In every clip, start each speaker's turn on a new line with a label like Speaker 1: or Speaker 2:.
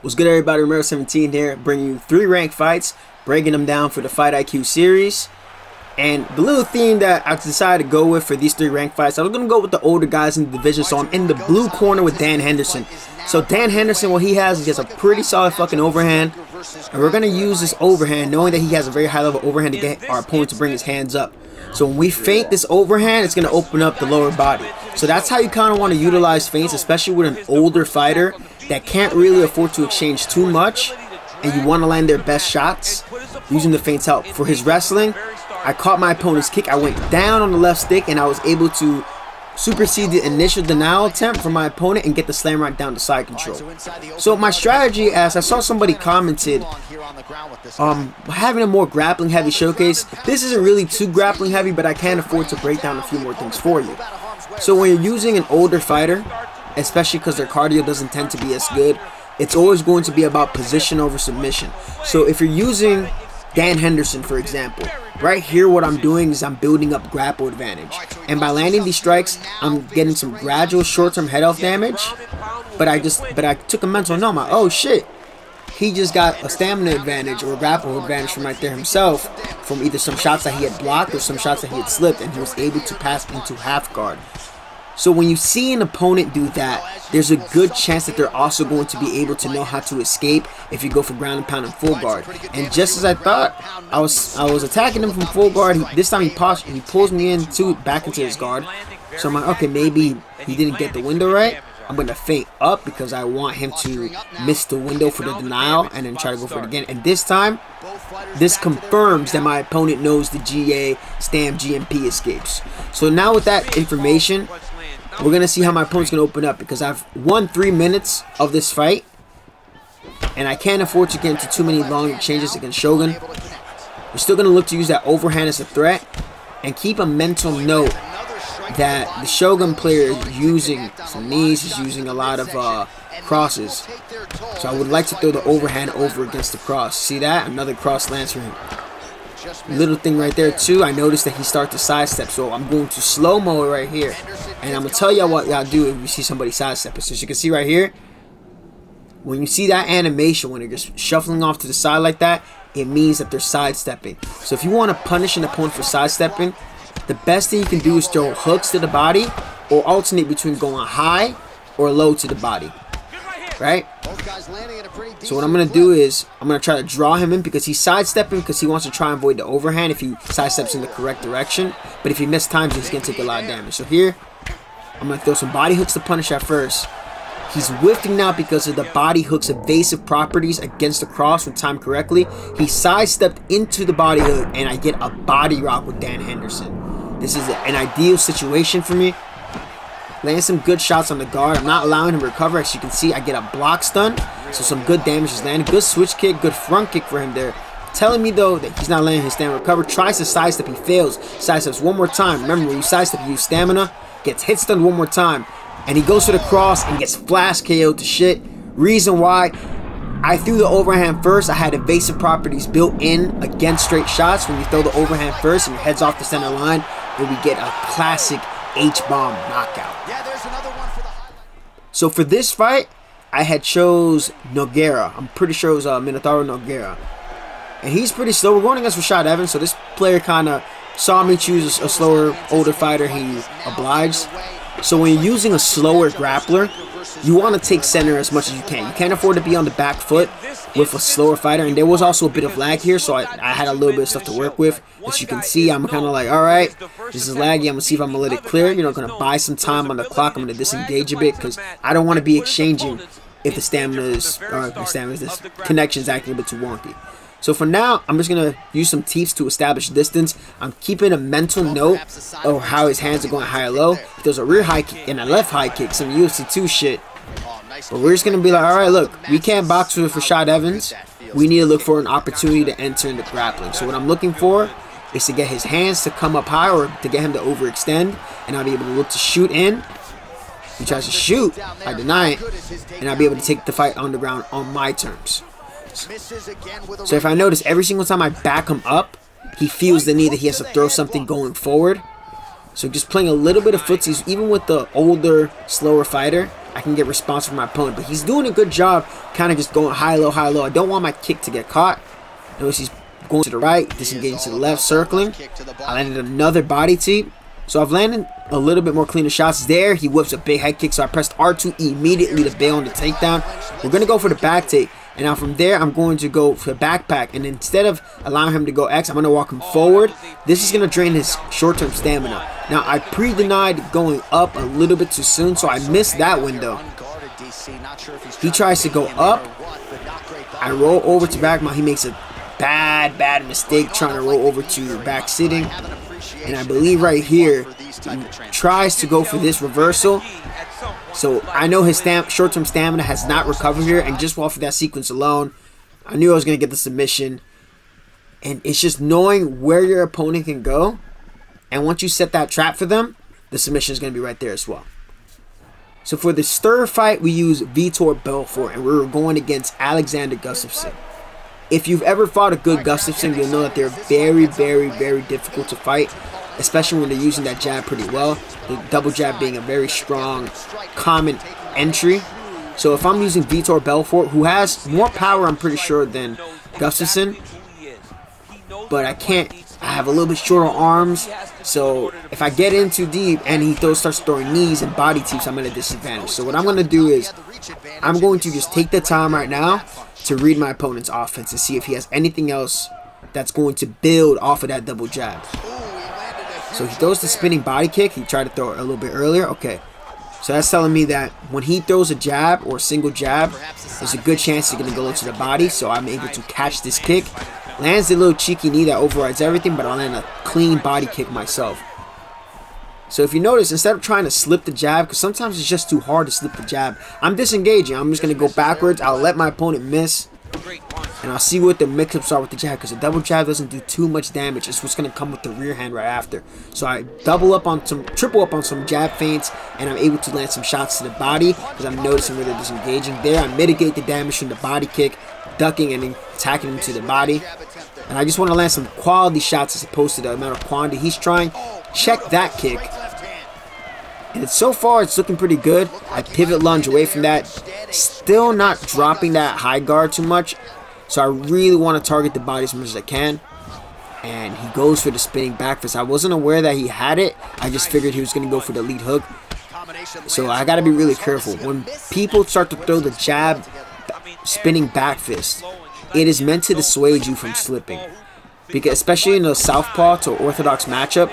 Speaker 1: What's good, everybody? Romero 17 here, bringing you 3 ranked fights, breaking them down for the Fight IQ series. And the little theme that I decided to go with for these 3 ranked fights, I was going to go with the older guys in the division. So I'm in the blue corner with Dan Henderson. So Dan Henderson, what he has a pretty solid fucking overhand. And we're going to use this overhand, knowing that he has a very high level overhand, to get our opponent to bring his hands up. So when we feint this overhand, it's going to open up the lower body. So that's how you kind of want to utilize feints, especially with an older fighter that can't really afford to exchange too much, and you want to land their best shots using the feints help. For his wrestling, I caught my opponent's kick, I went down on the left stick, and I was able to supersede the initial denial attempt from my opponent and get the slam right down to side control. So my strategy, as I saw somebody commented, having a more grappling heavy showcase. This isn't really too grappling heavy, but I can afford to break down a few more things for you. So when you're using an older fighter, especially because their cardio doesn't tend to be as good, it's always going to be about position over submission. So if you're using Dan Henderson, for example, right here what I'm doing is I'm building up grapple advantage. And by landing these strikes, I'm getting some gradual short-term head off damage. But I took a mental note, oh shit, he just got a stamina advantage or a grapple advantage from right there himself, from either some shots that he had blocked or some shots that he had slipped, and he was able to pass into half guard. So when you see an opponent do that, there's a good chance that they're also going to be able to know how to escape if you go for ground and pound and full guard. And just as I thought, I was attacking him from full guard. This time he pulls me back into his guard. So I'm like, okay, maybe he didn't get the window right. I'm going to feint up because I want him to miss the window for the denial and then try to go for it again. And this time, this confirms that my opponent knows the GA, STAM, GMP escapes. So now with that information, we're going to see how my opponent's going to open up, because I've won 3 minutes of this fight, and I can't afford to get into too many long exchanges against Shogun. We're still going to look to use that overhand as a threat, and keep a mental note that the Shogun player is using some knees, he's using a lot of crosses. So I would like to throw the overhand over against the cross. See that? Another cross lands for him. Little thing right there too, I noticed that he started to sidestep, so I'm going to slow-mo it right here. And I'm going to tell y'all what y'all do if you see somebody sidestep. So as you can see right here, when you see that animation, when they're just shuffling off to the side like that, it means that they're sidestepping. So if you want to punish an opponent for sidestepping, the best thing you can do is throw hooks to the body, or alternate between going high or low to the body. Right? So what I'm going to do is I'm going to try to draw him in, because he's sidestepping because he wants to try and avoid the overhand if he sidesteps in the correct direction. But if he missed times, he's going to take a lot of damage. So here, I'm going to throw some body hooks to punish at first. He's whiffing now because of the body hook's evasive properties against the cross when timed correctly. He sidestepped into the body hook, and I get a body rock with Dan Henderson. This is an ideal situation for me. Land some good shots on the guard. I'm not allowing him to recover. As you can see, I get a block stun. So some good damage is landed. Good switch kick, good front kick for him there. Telling me though that he's not letting his stamina recover. Tries to sidestep, he fails. Sidesteps one more time. Remember, when you sidestep, you use stamina. Gets hit stunned one more time. And he goes for the cross and gets flash KO'd to shit. Reason why, I threw the overhand first. I had evasive properties built in against straight shots. When you throw the overhand first and your head's off the center line, then we get a classic H-bomb knockout. So for this fight, I had chose Nogueira. I'm pretty sure it was Minotauro Nogueira. And he's pretty slow. We're going against Rashad Evans, so this player kind of saw me choose a slower, older fighter. He obliged. So when you're using a slower grappler, you want to take center as much as you can. You can't afford to be on the back foot with a slower fighter. And there was also a bit of lag here, so I had a little bit of stuff to work with. As you can see, I'm kind of like, alright, this is laggy. I'm going to see if I'm going to let it clear. You know, going to buy some time on the clock. I'm going to disengage a bit, because I don't want to be exchanging if the stamina is, this connection is acting a bit too wonky. So for now, I'm just going to use some teeps to establish distance. I'm keeping a mental note of how his hands are going high or low. There's a rear high kick and a left high kick, some UFC 2 shit. But we're just going to be like, alright, look, we can't box with Rashad Evans. We need to look for an opportunity to enter into grappling. So what I'm looking for is to get his hands to come up high, or to get him to overextend, and I'll be able to look to shoot in. He tries to shoot, I deny it, and I'll be able to take the fight on the ground on my terms. So if I notice, every single time I back him up, he feels the need that he has to throw something going forward. So just playing a little bit of footsies, even with the older, slower fighter, I can get response from my opponent. But he's doing a good job kind of just going high-low, high-low. I don't want my kick to get caught. Notice he's going to the right, disengaging to the left, circling. I landed another body teep. So I've landed a little bit more cleaner shots there. He whips a big head kick, so I pressed R2 immediately to bail on the takedown. We're going to go for the back take. And now from there, I'm going to go for the backpack. And instead of allowing him to go X, I'm going to walk him forward. This is going to drain his short-term stamina. Now, I pre-denied going up a little bit too soon, so I missed that window. He tries to go up. I roll over to back mount. He makes a bad mistake trying to roll over to back sitting. And I believe right here, he tries to go for this reversal. So I know his short-term stamina has not recovered here. And just off of that sequence alone, I knew I was going to get the submission. And it's just knowing where your opponent can go. And once you set that trap for them, the submission is going to be right there as well. So for the stir fight, we use Vitor Belfort. And we were going against Alexander Gustafsson. If you've ever fought a good Gustafsson, you'll know that they're very, very, very difficult to fight, especially when they're using that jab pretty well. The double jab being a very strong, common entry. So if I'm using Vitor Belfort, who has more power, I'm pretty sure, than Gustafsson, but I have a little bit shorter arms. So if I get in too deep and he starts throwing knees and body teeps, I'm at a disadvantage. So what I'm going to do is I'm going to just take the time right now to read my opponent's offense and see if he has anything else that's going to build off of that double jab. So he throws the spinning body kick. He tried to throw it a little bit earlier. Okay. So that's telling me that when he throws a jab or a single jab, there's a good chance he's going to go into the body. So I'm able to catch this kick. Lands a little cheeky knee that overrides everything, but I'll land a clean body kick myself. So if you notice, instead of trying to slip the jab, because sometimes it's just too hard to slip the jab, I'm disengaging. I'm just going to go backwards. I'll let my opponent miss. And I'll see what the mix-ups are with the jab, because the double jab doesn't do too much damage. It's what's going to come with the rear hand right after. So I triple up on some jab feints, and I'm able to land some shots to the body, because I'm noticing where they're disengaging there. I mitigate the damage from the body kick, ducking and then attacking him to the body. And I just want to land some quality shots as opposed to the amount of quantity he's trying. Check that kick. And so far, it's looking pretty good. I pivot lunge away from that. Still not dropping that high guard too much. So I really want to target the body as much as I can. And he goes for the spinning back fist. I wasn't aware that he had it. I just figured he was going to go for the lead hook. So I got to be really careful. When people start to throw the jab, spinning back fist, it is meant to dissuade you from slipping. Because especially in a southpaw to orthodox matchup,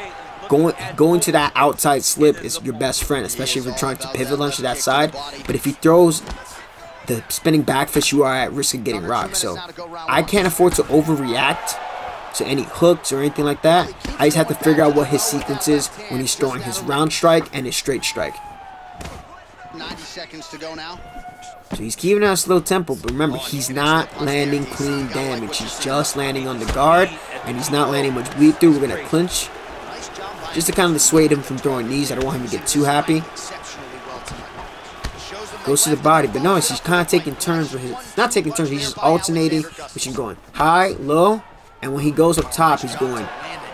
Speaker 1: going to that outside slip is your best friend, especially if you're trying to pivot lunge to that side. But if he throws the spinning back fist, you are at risk of getting rocked. So I can't afford to overreact to any hooks or anything like that. I just have to figure out what his sequence is when he's throwing his round strike and his straight strike.
Speaker 2: 90 seconds to go now.
Speaker 1: So he's keeping out a slow tempo, but remember, he's not landing clean damage. He's just landing on the guard, and he's not landing much bleed through. We're going to clinch just to kind of dissuade him from throwing knees. I don't want him to get too happy. Goes to the body, but no, he's kind of taking turns with his, not taking turns, he's just alternating, which is going high, low, and when he goes up top, he's going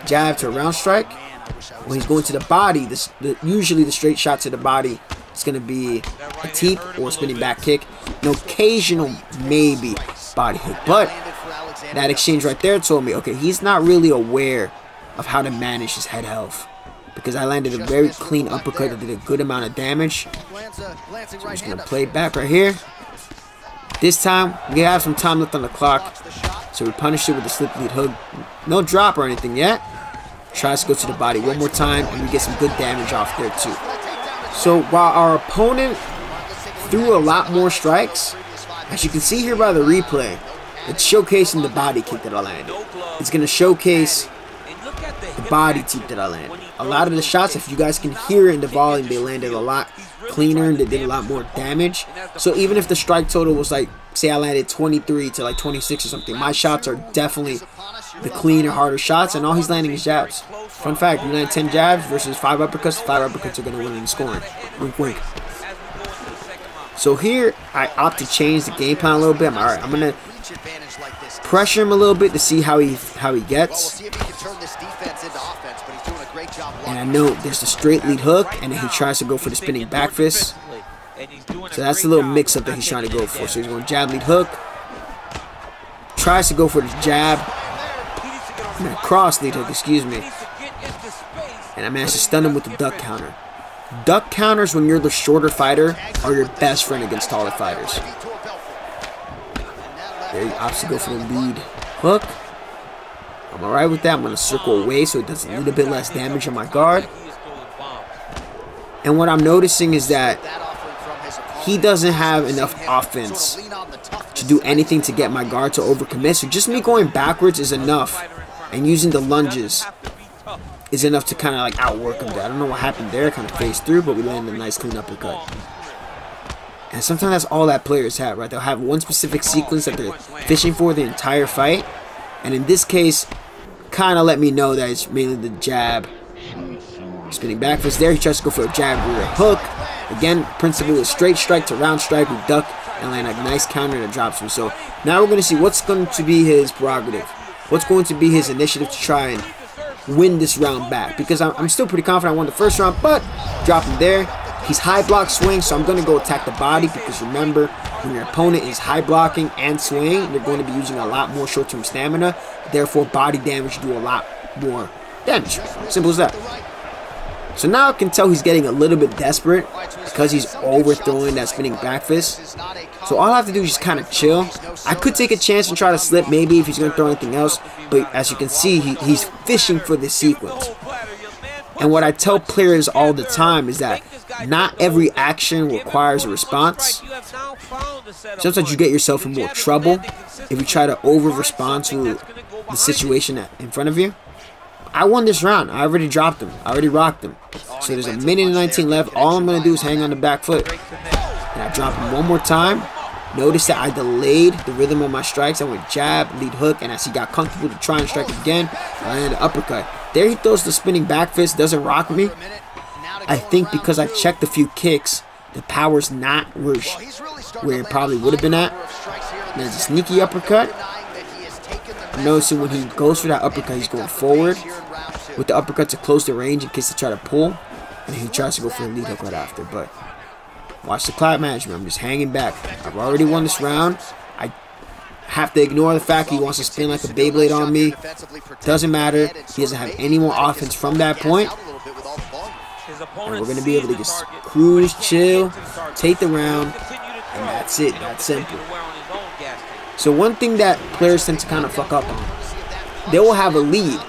Speaker 1: jab to a round strike. When he's going to the body, usually the straight shot to the body, it's going to be a teep or a spinning back kick. An occasional, maybe, body hook. But that exchange right there told me, okay, he's not really aware of how to manage his head health. Because I landed a very clean uppercut that did a good amount of damage. So I'm just going to play it back right here. This time, we have some time left on the clock. So we punished it with the slip lead hook. No drop or anything yet. Tries to go to the body one more time, and we get some good damage off there too. So while our opponent threw a lot more strikes, as you can see here by the replay, it's showcasing the body kick that I landed. It's going to showcase the body teep that I landed. A lot of the shots, if you guys can hear in the volume, they landed a lot cleaner and they did a lot more damage. So even if the strike total was like, say I landed 23 to like 26 or something, my shots are definitely the cleaner, harder shots, and all he's landing is jabs. Fun fact, you land 10 jabs versus 5 uppercuts, 5 uppercuts are going to win in the scoring. Wink, wink. So here, I opt to change the game plan a little bit. Alright, I'm going to pressure him a little bit to see how he gets. And I know there's the straight lead hook, and then he tries to go for the spinning back fist. So that's the little mix-up that he's trying to go for. So he's going jab, lead hook. Tries to go for the jab. Cross lead hook, excuse me. And I managed to stun him with the duck counter. Duck counters when you're the shorter fighter are your best friend against taller fighters. There you opts to go for the lead hook. I'm alright with that. I'm going to circle away so it does a little bit less damage on my guard. And what I'm noticing is that he doesn't have enough offense to do anything to get my guard to overcommit. So just me going backwards is enough. And using the lunges is enough to kind of like outwork him there. I don't know what happened there. Kind of phased through, but we landed a nice clean uppercut. And sometimes that's all that players have, right? They'll have one specific sequence that they're fishing for the entire fight. And in this case, kind of let me know that it's mainly the jab. Spinning back fist there. He tries to go for a jab rear hook. Again, principle is straight strike to round strike. We duck and land a nice counter that drops him. So now we're going to see what's going to be his prerogative. What's going to be his initiative to try and win this round back. Because I'm still pretty confident I won the first round, but drop him there. He's high block swing, so I'm going to go attack the body because remember, when your opponent is high blocking and swinging, you're going to be using a lot more short-term stamina. Therefore, body damage do a lot more damage. Simple as that. So now I can tell he's getting a little bit desperate because he's overthrowing that spinning back fist. So all I have to do is just kind of chill. I could take a chance and try to slip maybe if he's going to throw anything else. But as you can see, he's fishing for this sequence. And what I tell players all the time is that not every action requires a response. Sometimes you get yourself in more trouble if you try to over-respond to the situation in front of you. I won this round. I already dropped him. I already rocked him. So there's a minute and 19 left. All I'm going to do is hang on the back foot. And I drop him one more time. Notice that I delayed the rhythm of my strikes. I went jab, lead hook, and as he got comfortable to try and strike again, I landed an uppercut. There he throws the spinning back fist. Doesn't rock me. I think because I checked a few kicks, the power's not where it probably would have been at. And there's a sneaky uppercut. I'm noticing when he goes for that uppercut, he's going forward with the uppercut to close the range in case they try to pull. And he tries to go for a lead hook right after. But watch the cloud management. I'm just hanging back. I've already won this round. I have to ignore the fact he wants to spin like a Beyblade on me. Doesn't matter. He doesn't have any more offense from that point. And we're going to be able to just cruise, chill, take the round, and that's it. That's simple. So one thing that players tend to kind of fuck up on, they will have a lead,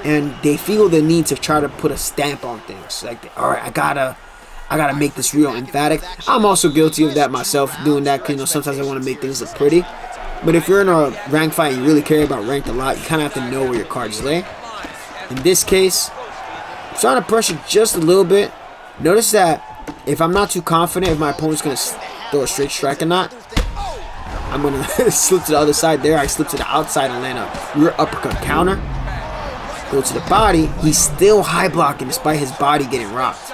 Speaker 1: and they feel the need to try to put a stamp on things. Like, all right, I gotta make this real emphatic. I'm also guilty of that myself, doing that because, you know, sometimes I want to make things look pretty. But if you're in a ranked fight and you really care about ranked a lot, you kind of have to know where your cards lay. In this case, I'm trying to pressure just a little bit. Notice that if I'm not too confident if my opponent's going to throw a straight strike or not, I'm going to slip to the other side there. I slip to the outside and land a rear uppercut counter. Go to the body. He's still high blocking despite his body getting rocked.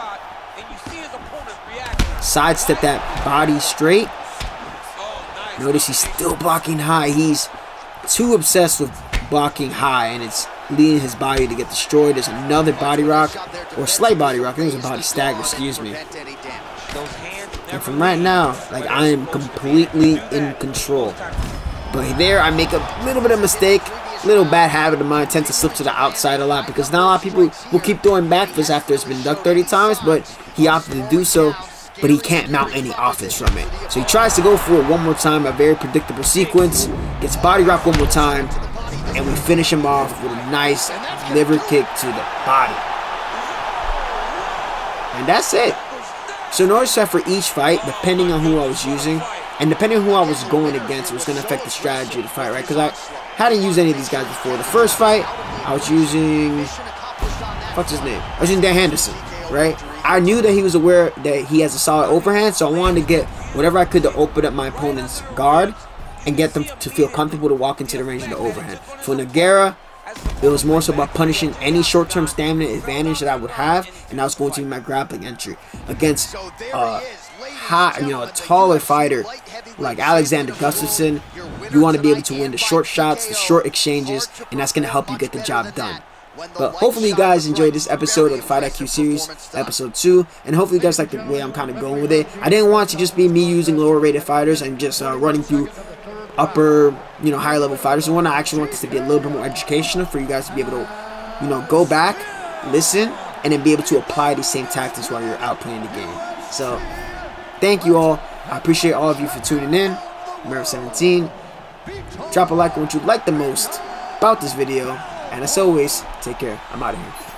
Speaker 1: Sidestep that body straight. Notice he's still blocking high. He's too obsessed with blocking high, and it's leading his body to get destroyed. There's another body rock, or slight body rock. I think it was a body stagger, excuse me. And from right now, like, I am completely in control. But there, I make a little bit of mistake. Little bad habit of mine. I tend to slip to the outside a lot because not a lot of people will keep throwing back fists after it's been ducked 30 times, but he opted to do so. But he can't mount any offense from it. So he tries to go for it one more time, a very predictable sequence. Gets body rock one more time, and we finish him off with a nice liver kick to the body. And that's it. So notice that for each fight, depending on who I was using, and depending on who I was going against, it was going to affect the strategy of the fight, right? Because I hadn't used any of these guys before. The first fight, I was using... what's his name? I was using Henderson, right? I knew that he was aware that he has a solid overhand, so I wanted to get whatever I could to open up my opponent's guard and get them to feel comfortable to walk into the range of the overhand. For Nogueira, it was more so about punishing any short-term stamina advantage that I would have, and that was going to be my grappling entry against a taller fighter like Alexander Gustafsson. You want to be able to win the short shots, the short exchanges, and that's going to help you get the job done. But hopefully you guys enjoyed this episode of the Fight IQ series, episode 2, and hopefully you guys like the way I'm kind of going with it. I didn't want to just be me using lower rated fighters and just running through upper, higher level fighters. I actually want this to be a little bit more educational for you guys to be able to, go back, listen, and then be able to apply these same tactics while you're out playing the game. So, thank you all. I appreciate all of you for tuning in. Remember 17. Drop a like on what you like the most about this video. And as always, take care. I'm out of here.